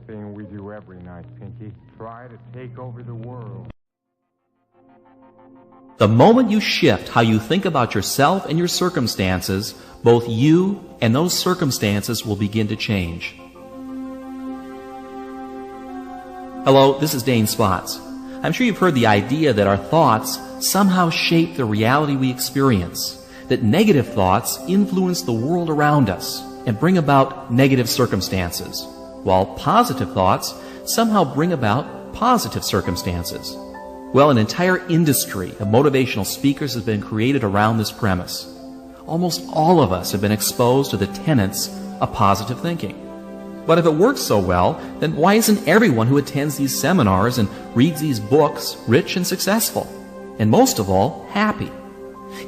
thing we do every night, Pinky. Try to take over the world. The moment you shift how you think about yourself and your circumstances, both you and those circumstances will begin to change. Hello, this is Dane Spots. I'm sure you've heard the idea that our thoughts somehow shape the reality we experience, that negative thoughts influence the world around us and bring about negative circumstances, while positive thoughts somehow bring about positive circumstances. Well, an entire industry of motivational speakers has been created around this premise. Almost all of us have been exposed to the tenets of positive thinking. But if it works so well, then why isn't everyone who attends these seminars and reads these books rich and successful? And most of all, happy?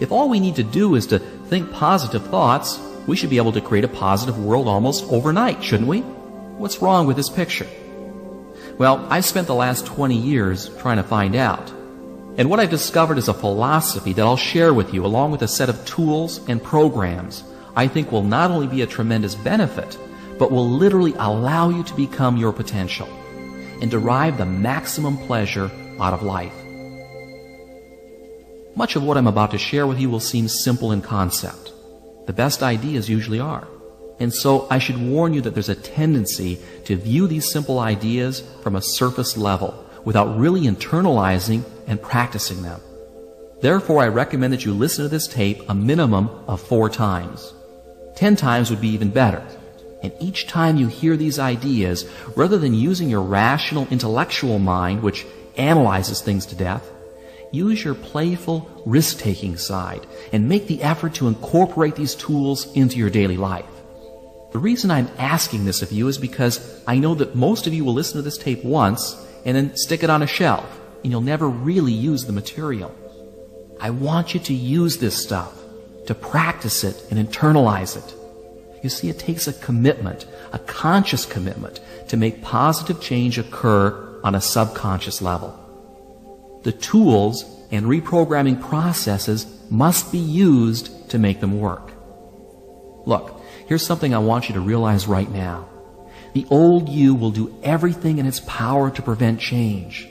If all we need to do is to think positive thoughts, we should be able to create a positive world almost overnight, shouldn't we? What's wrong with this picture? Well, I've spent the last 20 years trying to find out. And what I've discovered is a philosophy that I'll share with you along with a set of tools and programs I think will not only be a tremendous benefit, but will literally allow you to become your potential and derive the maximum pleasure out of life. Much of what I'm about to share with you will seem simple in concept. The best ideas usually are. And so I should warn you that there's a tendency to view these simple ideas from a surface level without really internalizing and practicing them. Therefore, I recommend that you listen to this tape a minimum of 4 times. 10 times would be even better. And each time you hear these ideas, rather than using your rational, intellectual mind, which analyzes things to death, use your playful, risk-taking side and make the effort to incorporate these tools into your daily life. The reason I'm asking this of you is because I know that most of you will listen to this tape once and then stick it on a shelf, and you'll never really use the material. I want you to use this stuff, to practice it and internalize it. You see, it takes a commitment, a conscious commitment, to make positive change occur on a subconscious level. The tools and reprogramming processes must be used to make them work. Look, here's something I want you to realize right now. The old you will do everything in its power to prevent change.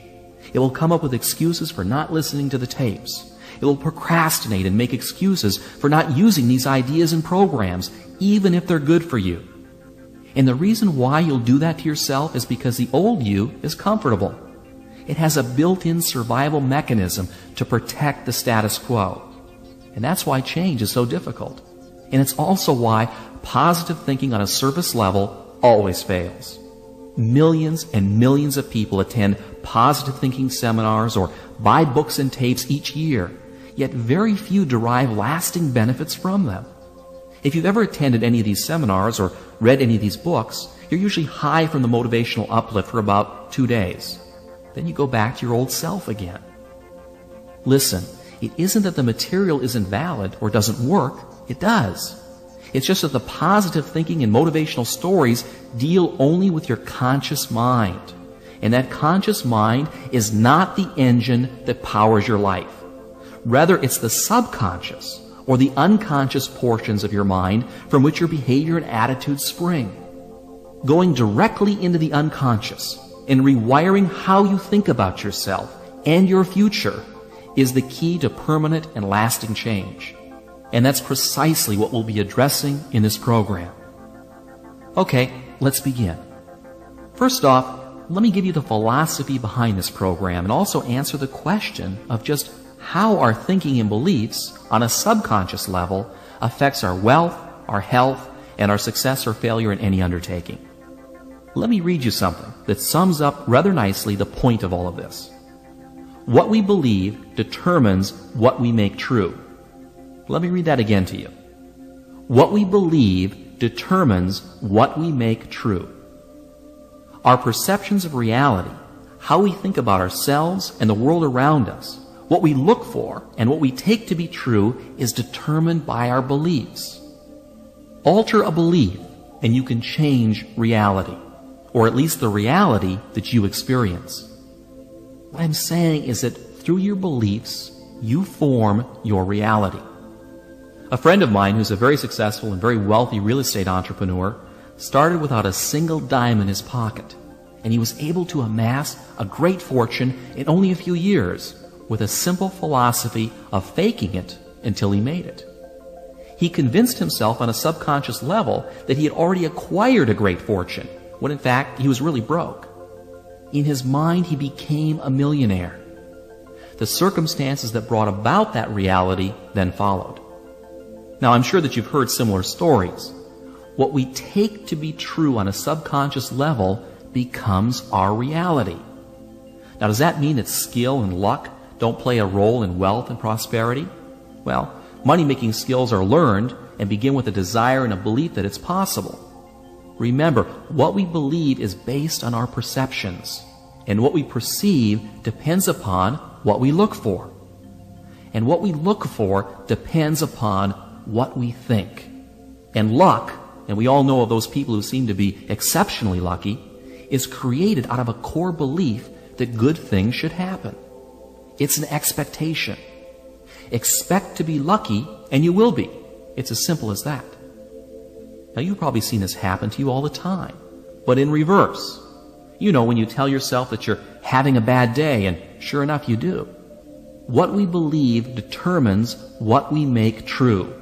It will come up with excuses for not listening to the tapes. It will procrastinate and make excuses for not using these ideas and programs, even if they're good for you. And the reason why you'll do that to yourself is because the old you is comfortable. It has a built-in survival mechanism to protect the status quo. And that's why change is so difficult. And it's also why positive thinking on a surface level always fails. Millions and millions of people attend positive thinking seminars or buy books and tapes each year, yet very few derive lasting benefits from them. If you've ever attended any of these seminars or read any of these books, you're usually high from the motivational uplift for about 2 days. Then you go back to your old self again. Listen, it isn't that the material isn't valid or doesn't work. It does. It's just that the positive thinking and motivational stories deal only with your conscious mind. And that conscious mind is not the engine that powers your life. Rather, it's the subconscious or the unconscious portions of your mind from which your behavior and attitudes spring. Going directly into the unconscious and rewiring how you think about yourself and your future is the key to permanent and lasting change. And that's precisely what we'll be addressing in this program. Okay, let's begin. First off, let me give you the philosophy behind this program and also answer the question of just how our thinking and beliefs on a subconscious level affects our wealth, our health, and our success or failure in any undertaking. Let me read you something that sums up rather nicely the point of all of this. What we believe determines what we make true. Let me read that again to you. What we believe determines what we make true. Our perceptions of reality, how we think about ourselves and the world around us, what we look for and what we take to be true is determined by our beliefs. Alter a belief and you can change reality, or at least the reality that you experience. What I'm saying is that through your beliefs, you form your reality. A friend of mine who's a very successful and very wealthy real estate entrepreneur started without a single dime in his pocket. and he was able to amass a great fortune in only a few years with a simple philosophy of faking it until he made it. He convinced himself on a subconscious level that he had already acquired a great fortune, when in fact he was really broke. In his mind, he became a millionaire. The circumstances that brought about that reality then followed. Now, I'm sure that you've heard similar stories. What we take to be true on a subconscious level becomes our reality. Now, does that mean that skill and luck don't play a role in wealth and prosperity? Well, money-making skills are learned and begin with a desire and a belief that it's possible. Remember, what we believe is based on our perceptions, and what we perceive depends upon what we look for. And what we look for depends upon what we think. And luck, and we all know of those people who seem to be exceptionally lucky, is created out of a core belief that good things should happen. It's an expectation. Expect to be lucky, and you will be. It's as simple as that. Now, you've probably seen this happen to you all the time, but in reverse. You know, when you tell yourself that you're having a bad day, and sure enough, you do. What we believe determines what we make true.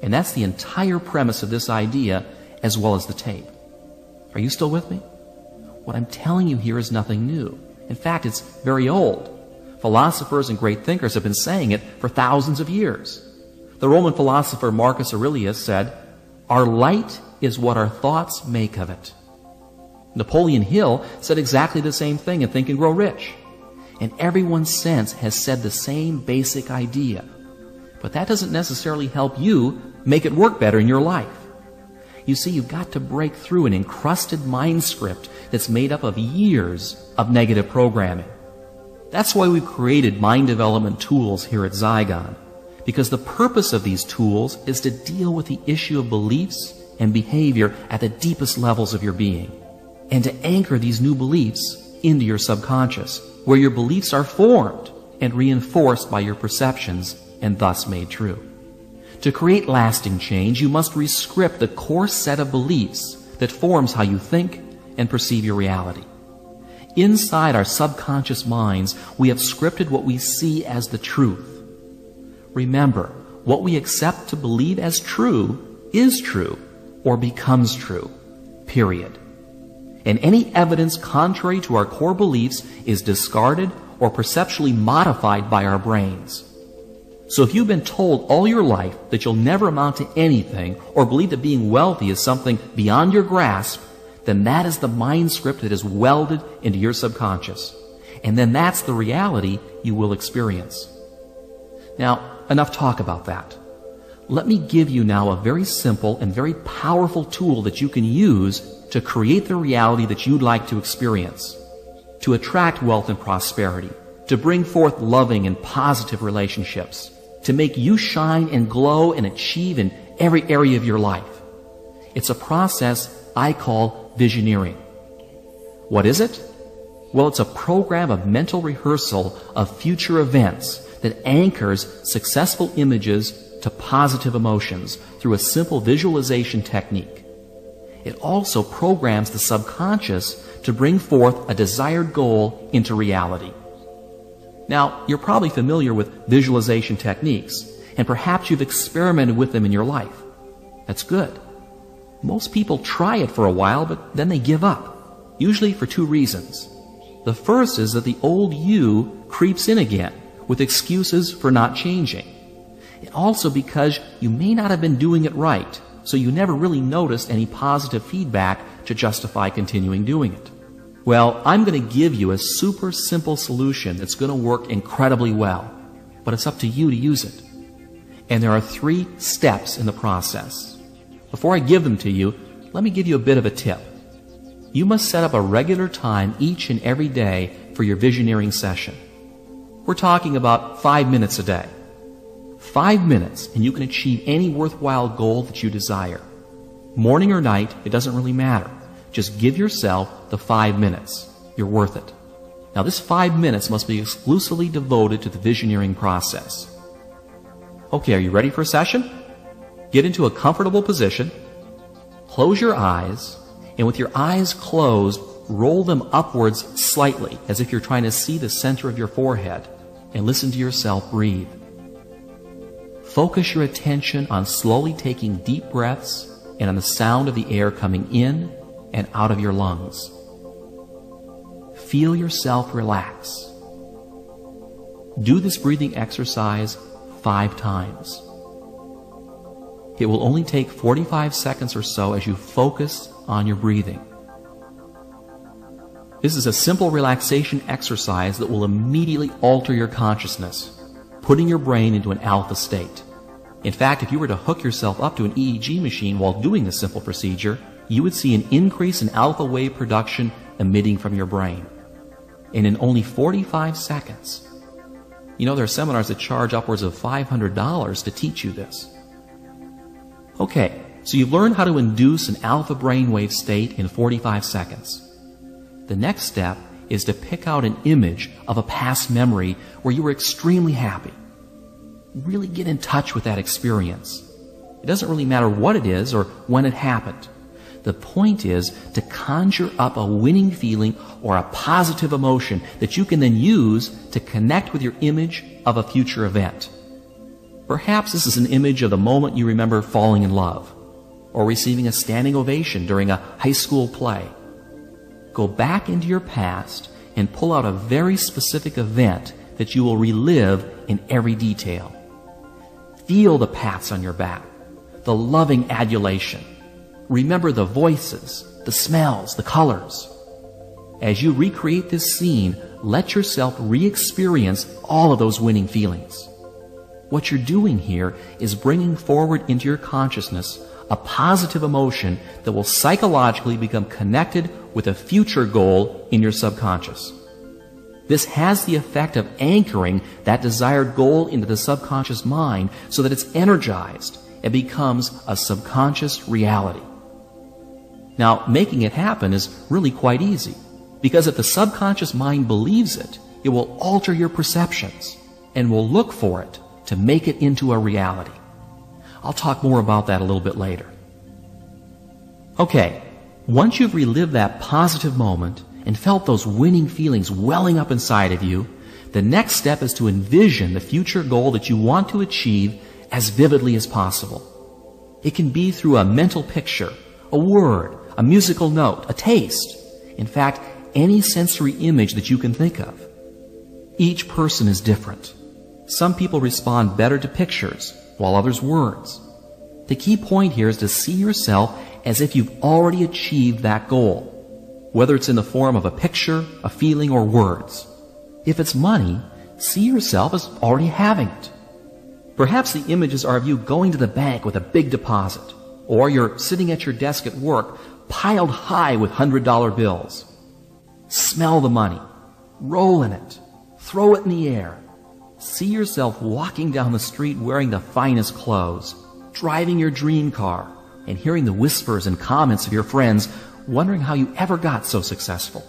And that's the entire premise of this idea, as well as the tape. Are you still with me? What I'm telling you here is nothing new. In fact, it's very old. Philosophers and great thinkers have been saying it for thousands of years. The Roman philosopher Marcus Aurelius said, "Our light is what our thoughts make of it." Napoleon Hill said exactly the same thing in Think and Grow Rich. And everyone since has said the same basic idea. But that doesn't necessarily help you make it work better in your life. You see, you've got to break through an encrusted mind script that's made up of years of negative programming. That's why we've created mind development tools here at Zygon, because the purpose of these tools is to deal with the issue of beliefs and behavior at the deepest levels of your being, and to anchor these new beliefs into your subconscious, where your beliefs are formed and reinforced by your perceptions and thus made true. To create lasting change, you must rescript the core set of beliefs that forms how you think and perceive your reality. Inside our subconscious minds, we have scripted what we see as the truth. Remember, what we accept to believe as true is true or becomes true, period. And any evidence contrary to our core beliefs is discarded or perceptually modified by our brains. So if you've been told all your life that you'll never amount to anything, or believe that being wealthy is something beyond your grasp, then that is the mind script that is welded into your subconscious. And then that's the reality you will experience. Now, enough talk about that. Let me give you now a very simple and very powerful tool that you can use to create the reality that you'd like to experience, to attract wealth and prosperity, to bring forth loving and positive relationships, to make you shine and glow and achieve in every area of your life. It's a process I call visioneering. What is it? Well, it's a program of mental rehearsal of future events that anchors successful images to positive emotions through a simple visualization technique. It also programs the subconscious to bring forth a desired goal into reality. Now, you're probably familiar with visualization techniques, and perhaps you've experimented with them in your life. That's good. Most people try it for a while, but then they give up, usually for two reasons. The first is that the old you creeps in again with excuses for not changing. And also because you may not have been doing it right, so you never really noticed any positive feedback to justify continuing doing it. Well, I'm going to give you a super simple solution that's going to work incredibly well, but it's up to you to use it. And there are 3 steps in the process. Before I give them to you, let me give you a bit of a tip. You must set up a regular time each and every day for your visioneering session. We're talking about 5 minutes a day. 5 minutes, and you can achieve any worthwhile goal that you desire. Morning or night, it doesn't really matter. Just give yourself the 5 minutes. You're worth it. Now, this 5 minutes must be exclusively devoted to the visioneering process. Okay, are you ready for a session? Get into a comfortable position, close your eyes, and with your eyes closed, roll them upwards slightly, as if you're trying to see the center of your forehead, and listen to yourself breathe. Focus your attention on slowly taking deep breaths and on the sound of the air coming in and out of your lungs. Feel yourself relax. Do this breathing exercise 5 times. It will only take 45 seconds or so as you focus on your breathing. This is a simple relaxation exercise that will immediately alter your consciousness, putting your brain into an alpha state. In fact, if you were to hook yourself up to an EEG machine while doing this simple procedure, you would see an increase in alpha wave production emitting from your brain. And in only 45 seconds. You know, there are seminars that charge upwards of $500 to teach you this. Okay, so you've learned how to induce an alpha brainwave state in 45 seconds. The next step is to pick out an image of a past memory where you were extremely happy. Really get in touch with that experience. It doesn't really matter what it is or when it happened. The point is to conjure up a winning feeling or a positive emotion that you can then use to connect with your image of a future event. Perhaps this is an image of the moment you remember falling in love, or receiving a standing ovation during a high school play. Go back into your past and pull out a very specific event that you will relive in every detail. Feel the pats on your back, the loving adulation. Remember the voices, the smells, the colors. As you recreate this scene, let yourself re-experience all of those winning feelings. What you're doing here is bringing forward into your consciousness a positive emotion that will psychologically become connected with a future goal in your subconscious. This has the effect of anchoring that desired goal into the subconscious mind so that it's energized and becomes a subconscious reality. Now, making it happen is really quite easy, because if the subconscious mind believes it, it will alter your perceptions and will look for it to make it into a reality. I'll talk more about that a little bit later. Okay, once you've relived that positive moment and felt those winning feelings welling up inside of you, the next step is to envision the future goal that you want to achieve as vividly as possible. It can be through a mental picture, a word, a musical note, a taste. In fact, any sensory image that you can think of. Each person is different. Some people respond better to pictures, while others words. The key point here is to see yourself as if you've already achieved that goal, whether it's in the form of a picture, a feeling, or words. If it's money, see yourself as already having it. Perhaps the images are of you going to the bank with a big deposit, or you're sitting at your desk at work piled high with $100 bills. Smell the money, roll in it, throw it in the air. See yourself walking down the street wearing the finest clothes, driving your dream car, and hearing the whispers and comments of your friends, wondering how you ever got so successful.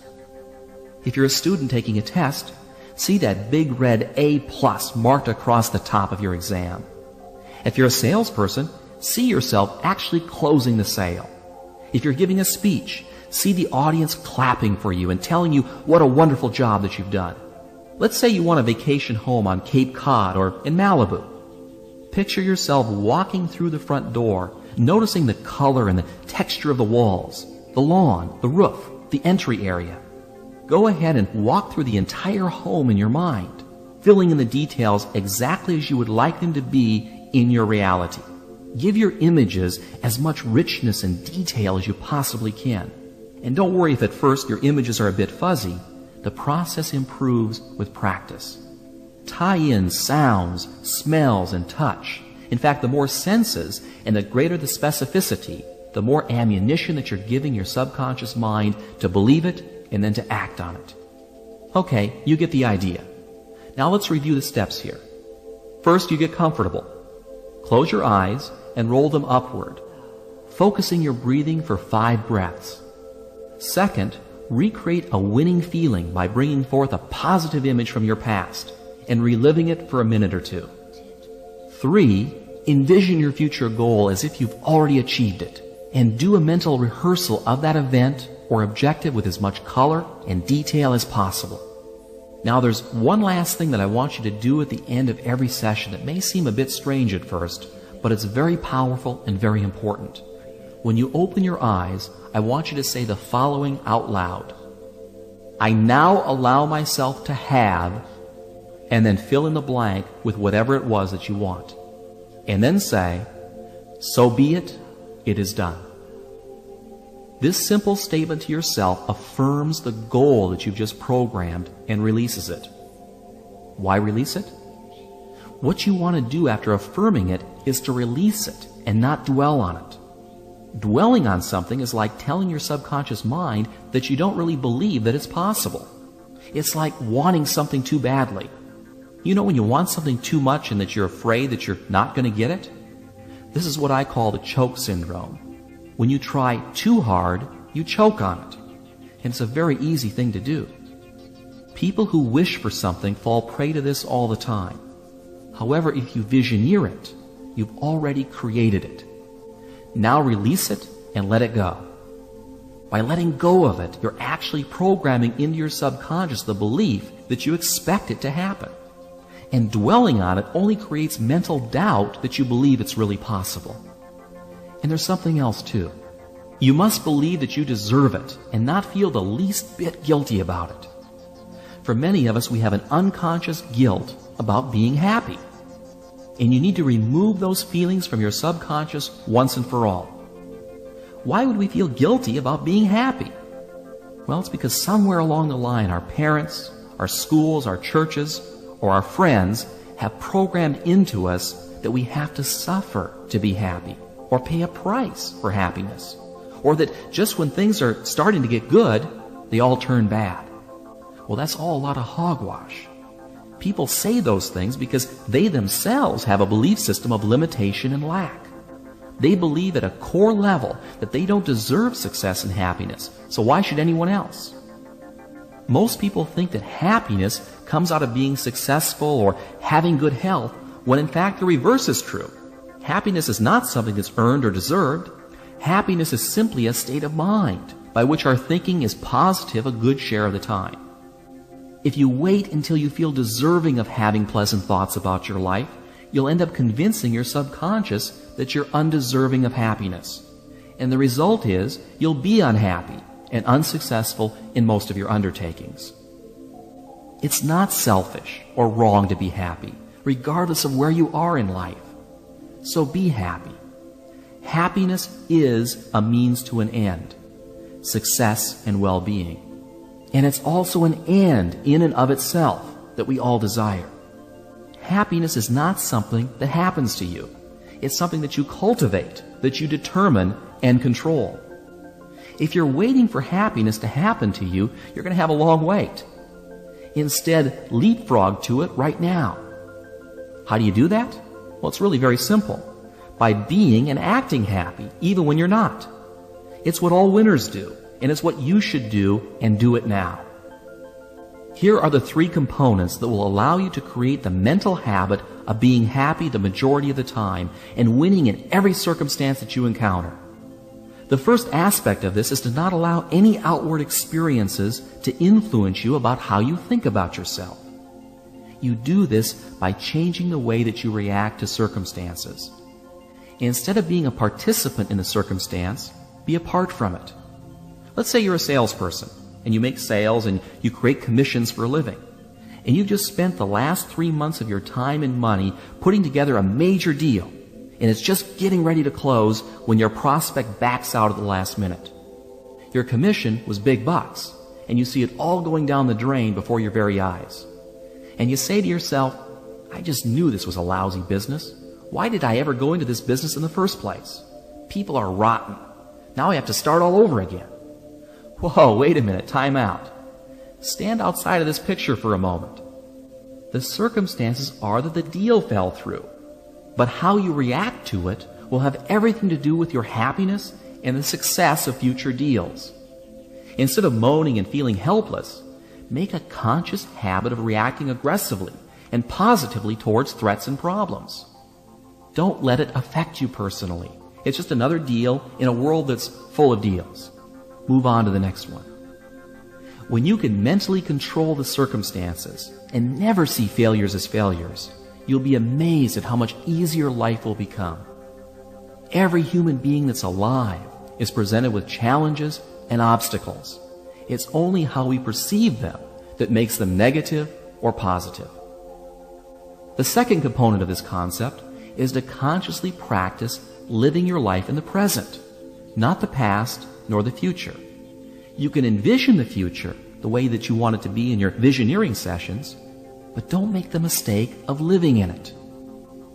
If you're a student taking a test, see that big red A+ marked across the top of your exam. If you're a salesperson, see yourself actually closing the sale. If you're giving a speech, see the audience clapping for you and telling you what a wonderful job that you've done. Let's say you want a vacation home on Cape Cod or in Malibu. Picture yourself walking through the front door, noticing the color and the texture of the walls, the lawn, the roof, the entry area. Go ahead and walk through the entire home in your mind, filling in the details exactly as you would like them to be in your reality. Give your images as much richness and detail as you possibly can. And don't worry if at first your images are a bit fuzzy. The process improves with practice. Tie in sounds, smells, and touch. In fact, the more senses and the greater the specificity, the more ammunition that you're giving your subconscious mind to believe it and then to act on it. Okay, you get the idea. Now let's review the steps here. First, you get comfortable. Close your eyes and roll them upward, focusing your breathing for 5 breaths. Second, recreate a winning feeling by bringing forth a positive image from your past and reliving it for a minute or 2. 3, envision your future goal as if you've already achieved it and do a mental rehearsal of that event or objective with as much color and detail as possible. Now there's one last thing that I want you to do at the end of every session that may seem a bit strange at first, but it's very powerful and very important. When you open your eyes, I want you to say the following out loud. I now allow myself to have, and then fill in the blank with whatever it was that you want. And then say, so be it, it is done. This simple statement to yourself affirms the goal that you've just programmed and releases it. Why release it? What you want to do after affirming it is to release it and not dwell on it. Dwelling on something is like telling your subconscious mind that you don't really believe that it's possible. It's like wanting something too badly. You know when you want something too much and that you're afraid that you're not going to get it? This is what I call the choke syndrome. When you try too hard, you choke on it. And it's a very easy thing to do. People who wish for something fall prey to this all the time. However, if you visioneer it, you've already created it. Now release it and let it go. By letting go of it, you're actually programming into your subconscious the belief that you expect it to happen. And dwelling on it only creates mental doubt that you believe it's really possible. And there's something else too. You must believe that you deserve it and not feel the least bit guilty about it. For many of us, we have an unconscious guilt about being happy. And you need to remove those feelings from your subconscious once and for all. Why would we feel guilty about being happy? Well, it's because somewhere along the line, our parents, our schools, our churches, or our friends have programmed into us that we have to suffer to be happy, or pay a price for happiness, or that just when things are starting to get good, they all turn bad. Well, that's all a lot of hogwash. People say those things because they themselves have a belief system of limitation and lack. They believe at a core level that they don't deserve success and happiness, so why should anyone else? Most people think that happiness comes out of being successful or having good health, when in fact the reverse is true. Happiness is not something that's earned or deserved. Happiness is simply a state of mind by which our thinking is positive a good share of the time. If you wait until you feel deserving of having pleasant thoughts about your life, you'll end up convincing your subconscious that you're undeserving of happiness. And the result is you'll be unhappy and unsuccessful in most of your undertakings. It's not selfish or wrong to be happy, regardless of where you are in life. So be happy. Happiness is a means to an end, success and well-being. And it's also an end in and of itself that we all desire. Happiness is not something that happens to you. It's something that you cultivate, that you determine and control. If you're waiting for happiness to happen to you, you're going to have a long wait. Instead, leapfrog to it right now. How do you do that? Well, it's really very simple. By being and acting happy, even when you're not. It's what all winners do. And it's what you should do, and do it now. Here are the 3 components that will allow you to create the mental habit of being happy the majority of the time and winning in every circumstance that you encounter. The first aspect of this is to not allow any outward experiences to influence you about how you think about yourself. You do this by changing the way that you react to circumstances. Instead of being a participant in the circumstance, be apart from it. Let's say you're a salesperson, and you make sales and you create commissions for a living. And you've just spent the last 3 months of your time and money putting together a major deal, and it's just getting ready to close when your prospect backs out at the last minute. Your commission was big bucks, and you see it all going down the drain before your very eyes. And you say to yourself, I just knew this was a lousy business. Why did I ever go into this business in the first place? People are rotten. Now I have to start all over again. Whoa, wait a minute, time out. Stand outside of this picture for a moment. The circumstances are that the deal fell through, but how you react to it will have everything to do with your happiness and the success of future deals. Instead of moaning and feeling helpless, make a conscious habit of reacting aggressively and positively towards threats and problems. Don't let it affect you personally. It's just another deal in a world that's full of deals. Move on to the next one. When you can mentally control the circumstances and never see failures as failures, you'll be amazed at how much easier life will become. Every human being that's alive is presented with challenges and obstacles. It's only how we perceive them that makes them negative or positive. The second component of this concept is to consciously practice living your life in the present, not the past nor the future. You can envision the future the way that you want it to be in your visioneering sessions, but don't make the mistake of living in it.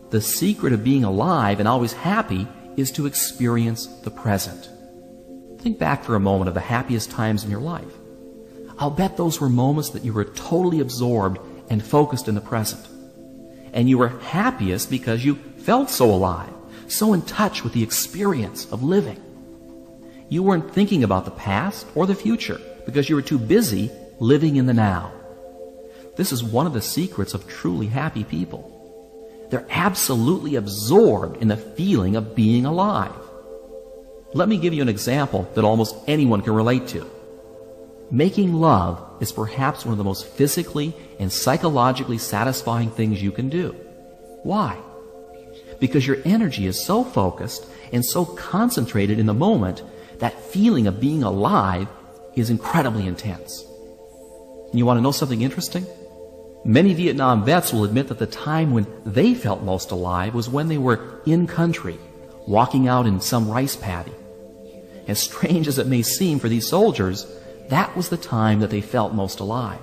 The secret of being alive and always happy is to experience the present. Think back for a moment of the happiest times in your life. I'll bet those were moments that you were totally absorbed and focused in the present. And you were happiest because you felt so alive, so in touch with the experience of living. You weren't thinking about the past or the future because you were too busy living in the now. This is one of the secrets of truly happy people. They're absolutely absorbed in the feeling of being alive. Let me give you an example that almost anyone can relate to. Making love is perhaps one of the most physically and psychologically satisfying things you can do. Why? Because your energy is so focused and so concentrated in the moment that feeling of being alive is incredibly intense. And you want to know something interesting? Many Vietnam vets will admit that the time when they felt most alive was when they were in country, walking out in some rice paddy. As strange as it may seem for these soldiers, that was the time that they felt most alive.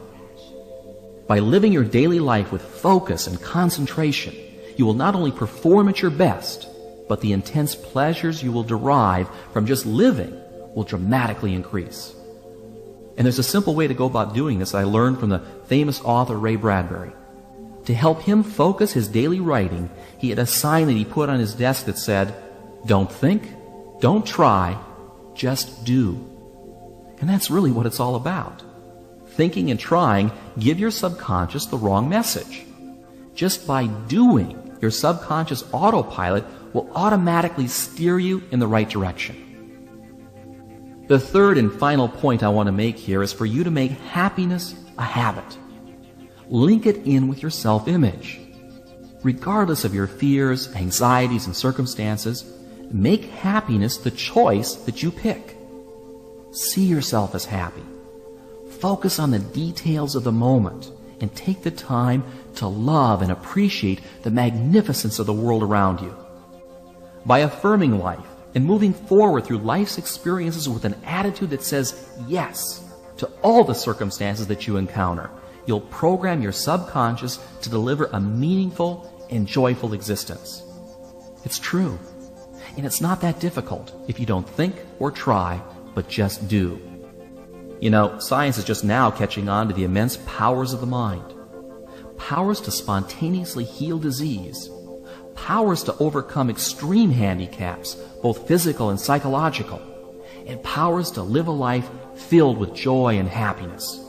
By living your daily life with focus and concentration, you will not only perform at your best, but the intense pleasures you will derive from just living will dramatically increase. And there's a simple way to go about doing this I learned from the famous author Ray Bradbury. To help him focus his daily writing, he had a sign that he put on his desk that said, "Don't think, don't try, just do." And that's really what it's all about. Thinking and trying give your subconscious the wrong message. Just by doing, your subconscious autopilot will automatically steer you in the right direction. The third and final point I want to make here is for you to make happiness a habit. Link it in with your self-image. Regardless of your fears, anxieties, and circumstances, make happiness the choice that you pick. See yourself as happy. Focus on the details of the moment and take the time to love and appreciate the magnificence of the world around you. By affirming life and moving forward through life's experiences with an attitude that says yes to all the circumstances that you encounter, you'll program your subconscious to deliver a meaningful and joyful existence. It's true. And it's not that difficult if you don't think or try, but just do. You know, science is just now catching on to the immense powers of the mind. Powers to spontaneously heal disease. Powers to overcome extreme handicaps, both physical and psychological. And powers to live a life filled with joy and happiness.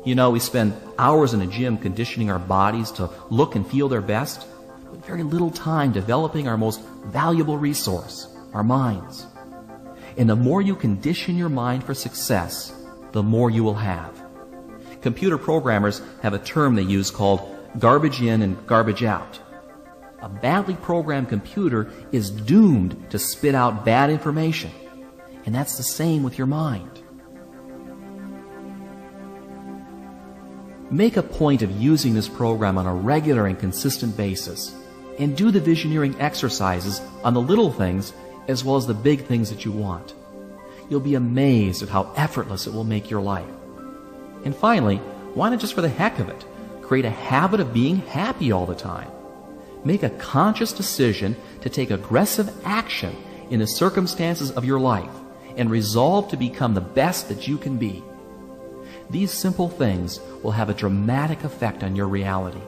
You know, we spend hours in a gym conditioning our bodies to look and feel their best, but very little time developing our most valuable resource, our minds. And the more you condition your mind for success, the more you will have. Computer programmers have a term they use called garbage in and garbage out. A badly programmed computer is doomed to spit out bad information. And that's the same with your mind. Make a point of using this program on a regular and consistent basis. And do the visioneering exercises on the little things as well as the big things that you want. You'll be amazed at how effortless it will make your life. And finally, why not just for the heck of it, create a habit of being happy all the time? Make a conscious decision to take aggressive action in the circumstances of your life and resolve to become the best that you can be. These simple things will have a dramatic effect on your reality.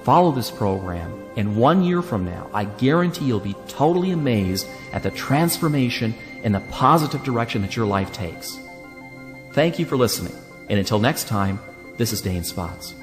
Follow this program, and 1 year from now, I guarantee you'll be totally amazed at the transformation and the positive direction that your life takes. Thank you for listening, and until next time, this is Dane Spots.